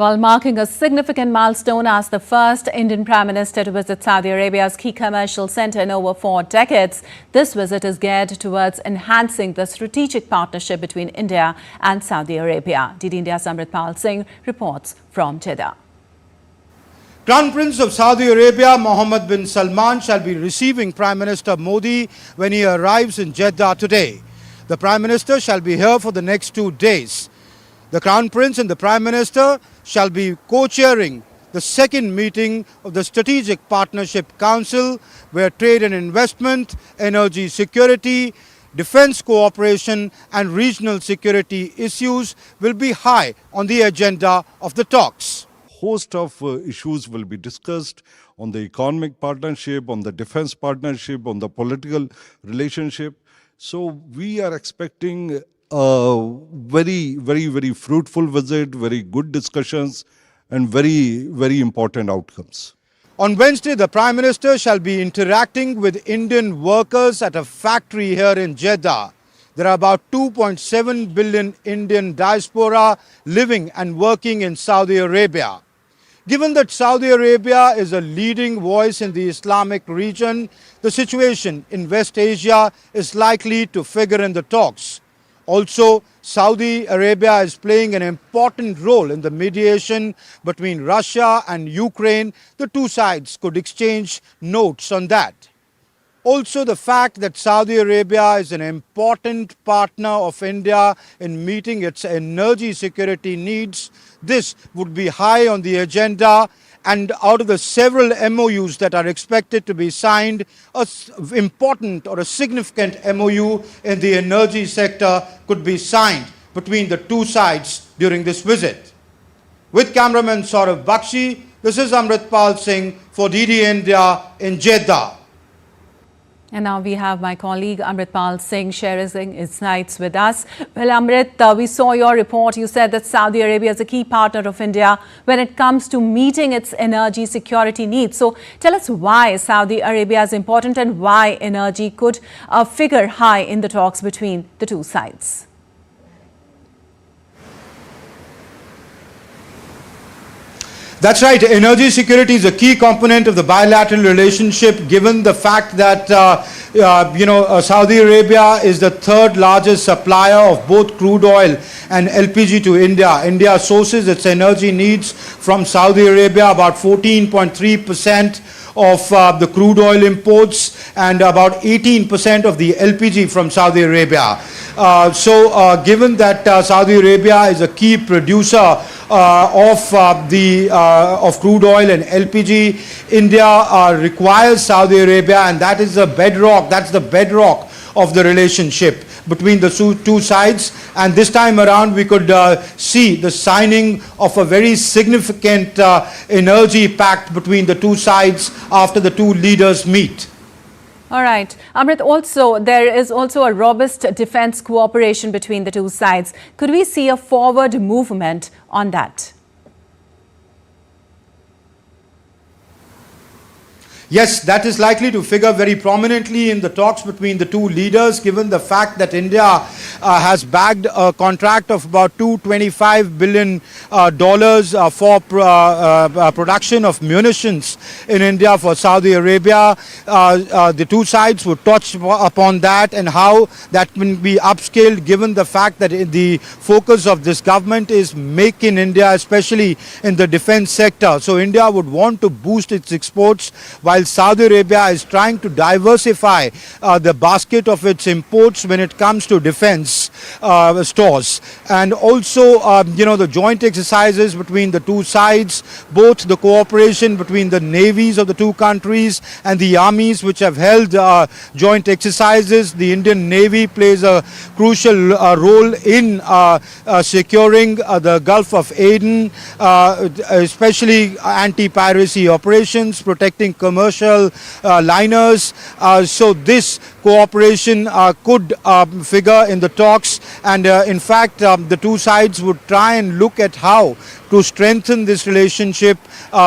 While marking a significant milestone as the first Indian Prime Minister to visit Saudi Arabia's key commercial centre in over 4 decades, this visit is geared towards enhancing the strategic partnership between India and Saudi Arabia. DD India's Amritpal Singh reports from Jeddah. Crown Prince of Saudi Arabia Mohammed bin Salman shall be receiving Prime Minister Modi when he arrives in Jeddah today. The Prime Minister shall be here for the next 2 days. The Crown Prince and the Prime Minister shall be co-chairing the second meeting of the Strategic Partnership Council, where trade and investment, energy security, defense cooperation and regional security issues will be high on the agenda of the talks. Host of issues will be discussed on the economic partnership, on the defense partnership, on the political relationship. So we are expecting a very fruitful visit, very good discussions and very important outcomes. On Wednesday, the Prime Minister shall be interacting with Indian workers at a factory here in Jeddah. There are about 2.7 billion Indian diaspora living and working in Saudi Arabia. Given that Saudi Arabia is a leading voice in the Islamic region, the situation in West Asia is likely to figure in the talks. Also, Saudi Arabia is playing an important role in the mediation between Russia and Ukraine. The two sides could exchange notes on that. Also, the fact that Saudi Arabia is an important partner of India in meeting its energy security needs, this would be high on the agenda. And out of the several MOUs that are expected to be signed, an important or a significant MOU in the energy sector could be signed between the two sides during this visit. With cameraman Saurav Bakshi, this is Amritpal Singh for DD India in Jeddah. And now we have my colleague Amritpal Singh sharing his nights with us. Well, Amrit, we saw your report. You said that Saudi Arabia is a key partner of India when it comes to meeting its energy security needs. So tell us why Saudi Arabia is important and why energy could figure high in the talks between the two sides. That's right. Energy security is a key component of the bilateral relationship, given the fact that, Saudi Arabia is the third largest supplier of both crude oil and LPG to India. India sources its energy needs from Saudi Arabia, about 14.3% of the crude oil imports and about 18% of the LPG from Saudi Arabia. Given that Saudi Arabia is a key producer of crude oil and LPG, India requires Saudi Arabia, and that is the bedrock. That's the bedrock of the relationship between the two sides. And this time around, we could see the signing of a very significant energy pact between the two sides after the two leaders meet. All right. Amrit, there is also a robust defense cooperation between the two sides. Could we see a forward movement on that? Yes, that is likely to figure very prominently in the talks between the two leaders, given the fact that India has bagged a contract of about $225 billion for production of munitions in India for Saudi Arabia. The two sides would touch upon that and how that can be upscaled, given the fact that the focus of this government is Make in India, especially in the defense sector. So India would want to boost its exports, while Saudi Arabia is trying to diversify the basket of its imports when it comes to defense stores. And also, the joint exercises between the two sides, both the cooperation between the navies of the two countries and the armies which have held joint exercises. The Indian Navy plays a crucial role in securing the Gulf of Aden, especially anti-piracy operations, protecting commercial liners. So this cooperation could figure in the talks, and in fact the two sides would try and look at how to strengthen this relationship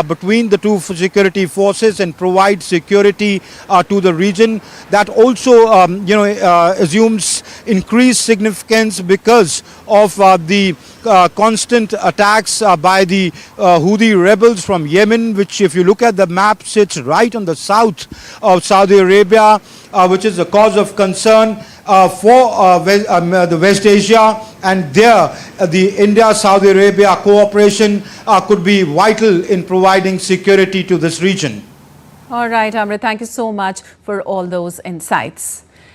between the two security forces and provide security to the region. That also, assumes increased significance because of the constant attacks by the Houthi rebels from Yemen, which, if you look at the map, sits right on the south of Saudi Arabia, which is a cause of concern for the West Asia, and there the India-Saudi Arabia cooperation could be vital in providing security to this region. All right, Amrit, thank you so much for all those insights.